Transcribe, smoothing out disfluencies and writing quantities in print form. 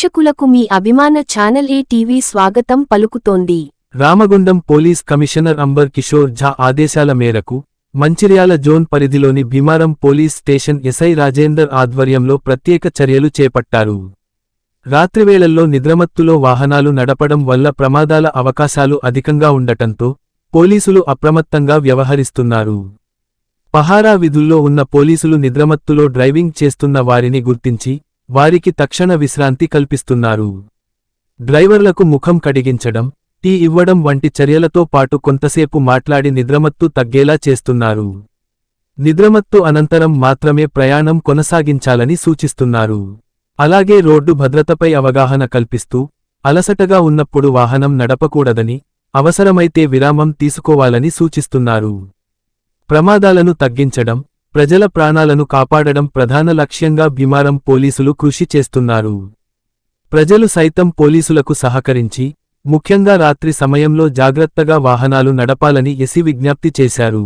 ప్రేక్షకులకు మీ అభిమాన channel TV స్వాగతం పలుకుతోంది. రామగుండం పోలీస్ కమిషనర్ అంబర్ కిషోర్ ఝా ఆదేశాల మేరకు మంచిర్యాల జోన్ పరిధిలోని Bheemaram police station SI Rajender ఆధ్వర్యంలో ప్రత్యేక చర్యలు చేపట్టారు. రాత్రివేళల్లో నిద్రమత్తులో వాహనాలు నడపడం వల్ల ప్రమాదాల అవకాశాలు అధికంగా ఉండటంతో పోలీసులు అప్రమత్తంగా వ్యవహరిస్తున్నారు. పహారా విధుల్లో ఉన్న పోలీసులు నిద్రమత్తులో డ్రైవింగ్ చేస్తున్న వారిని గుర్తించి వారికి తక్షణ విశ్రాంతి కల్పిస్తున్నారు. డ్రైవర్లకు ముఖం కడిగించడం, టీ ఇవ్వడం వంటి చర్యలతో పాటు కొంతసేపు మాట్లాడి నిద్రమత్తు తగ్గేలా చేస్తున్నారు. నిద్రమత్తు అనంతరం మాత్రమే ప్రయాణం కొనసాగించాలని సూచిస్తున్నారు. అలాగే రోడ్డు భద్రతపై అవగాహన కల్పిస్తూ అలసటగా ఉన్నప్పుడు వాహనం నడపకూడదని, అవసరమైతే విరామం తీసుకోవాలని సూచిస్తున్నారు. ప్రమాదాలను తగ్గించడం, ప్రజల ప్రాణాలను కాపాడడం ప్రధాన లక్ష్యంగా భీమారం పోలీసులు కృషి చేస్తున్నారు. ప్రజలు సైతం పోలీసులకు సహకరించి ముఖ్యంగా రాత్రి సమయంలో జాగ్రత్తగా వాహనాలు నడపాలని ఎసి విజ్ఞప్తి చేశారు.